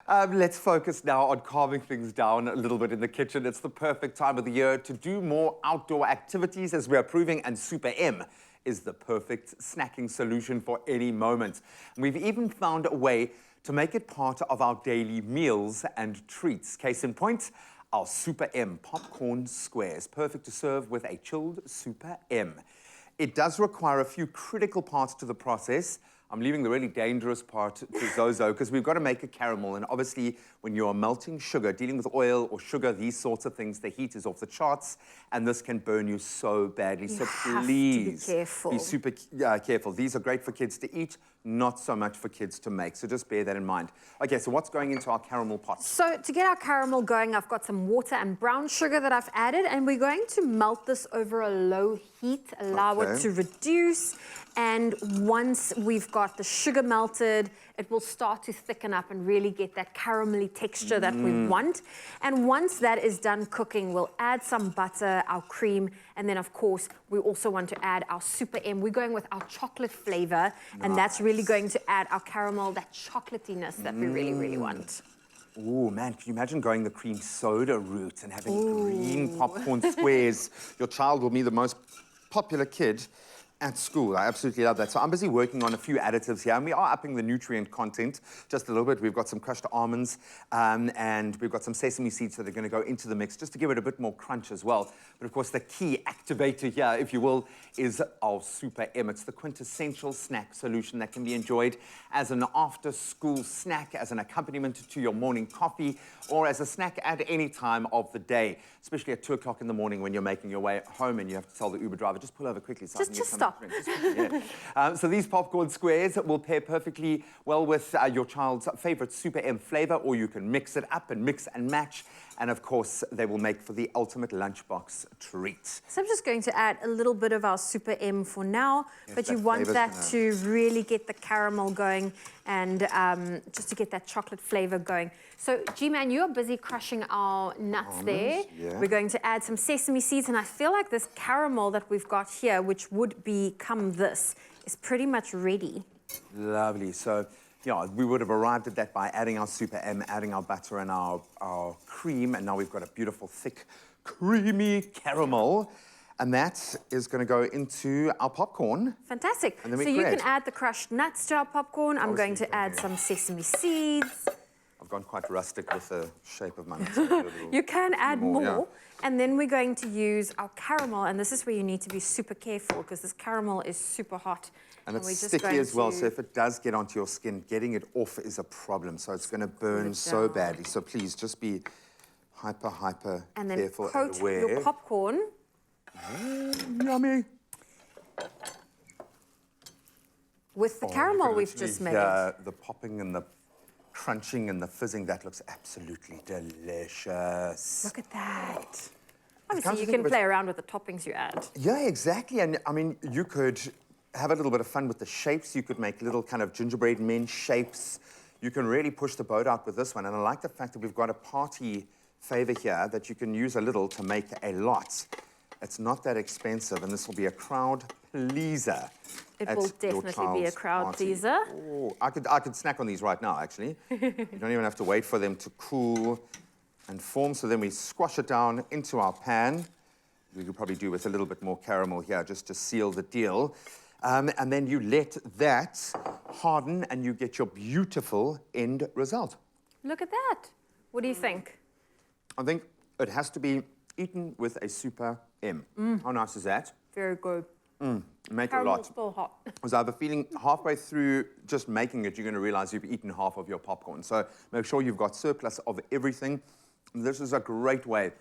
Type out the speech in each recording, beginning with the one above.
Let's focus now on calming things down a little bit in the kitchen. It's the perfect time of the year to do more outdoor activities, as we are proving, and Super M is the perfect snacking solution for any moment. And we've even found a way to make it part of our daily meals and treats. Case in point, our Super M popcorn squares, perfect to serve with a chilled Super M. It does require a few critical parts to the process. I'm leaving the really dangerous part to Zozo, because we've got to make a caramel. And obviously, when you're melting sugar, dealing with oil or sugar, these sorts of things, the heat is off the charts, and this can burn you so badly. So please be super careful. These are great for kids to eat, not so much for kids to make. So just bear that in mind. Okay, so what's going into our caramel pot? So to get our caramel going, I've got some water and brown sugar that I've added, and we're going to melt this over a low heat, allow it to reduce. And once we've got the sugar melted, it will start to thicken up and really get that caramelly texture that we want. And once that is done cooking, we'll add some butter, our cream, and then of course, we also want to add our Super M. We're going with our chocolate flavor, and that's really going to add our caramel, that chocolatiness that we really, really want. Oh man, can you imagine going the cream soda route and having green popcorn squares? Your child will be the most popular kid at school. I absolutely love that. So I'm busy working on a few additives here, and we are upping the nutrient content just a little bit. We've got some crushed almonds, and we've got some sesame seeds that are going to go into the mix just to give it a bit more crunch as well. But of course, the key activator here, if you will, is our Super M. It's the quintessential snack solution that can be enjoyed as an after-school snack, as an accompaniment to your morning coffee, or as a snack at any time of the day, especially at 2 o'clock in the morning when you're making your way home and you have to tell the Uber driver, just pull over quickly so I can get some. So these popcorn squares will pair perfectly well with your child's favorite Super M flavor, or you can mix it up and mix and match. And of course, they will make for the ultimate lunchbox treat. So I'm just going to add a little bit of our Super M for now, but you want that to really get the caramel going and just to get that chocolate flavor going. So G-Man, you're busy crushing our nuts there. Yeah. We're going to add some sesame seeds, and I feel like this caramel that we've got here, which would become this, is pretty much ready. Lovely. So yeah, we would have arrived at that by adding our Super M, adding our butter and our cream, and now we've got a beautiful, thick, creamy caramel. And that is going to go into our popcorn. Fantastic. So you can add the crushed nuts to our popcorn. I'm going to add some sesame seeds. I've gone quite rustic with the shape of my nuts. You can add more. Yeah. And then we're going to use our caramel, and this is where you need to be super careful because this caramel is super hot. And it's sticky as well, so if it does get onto your skin, getting it off is a problem. So it's going to burn so badly. So please just be hyper careful and aware. And then coat your popcorn. Yummy. With the caramel we've just made. The popping and the crunching and the fizzing, that looks absolutely delicious. Look at that. Obviously, you can play around with the toppings you add. Yeah, exactly. And I mean, you could have a little bit of fun with the shapes. You could make little kind of gingerbread men shapes. You can really push the boat out with this one. And I like the fact that we've got a party favor here that you can use a little to make a lot. It's not that expensive, and this will be a crowd pleaser. It will definitely be a crowd pleaser. Oh, I could snack on these right now, actually. You don't even have to wait for them to cool and form. So then we squash it down into our pan. We could probably do with a little bit more caramel here just to seal the deal. And then you let that harden, and you get your beautiful end result. Look at that. What do you think? I think it has to be eaten with a Super M. How nice is that? Very good. Make a lot. Still hot. Because I have a feeling halfway through just making it, you're going to realize you've eaten half of your popcorn. So make sure you've got surplus of everything. This is a great way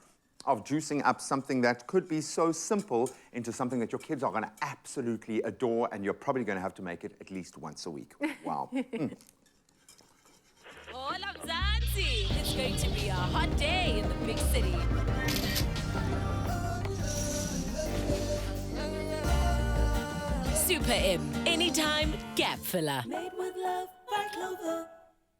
of juicing up something that could be so simple into something that your kids are going to absolutely adore, and you're probably going to have to make it at least once a week. Wow. Hola, Mzansi. It's going to be a hot day in the big city. Super M, anytime gap filler. Made with love by Clover.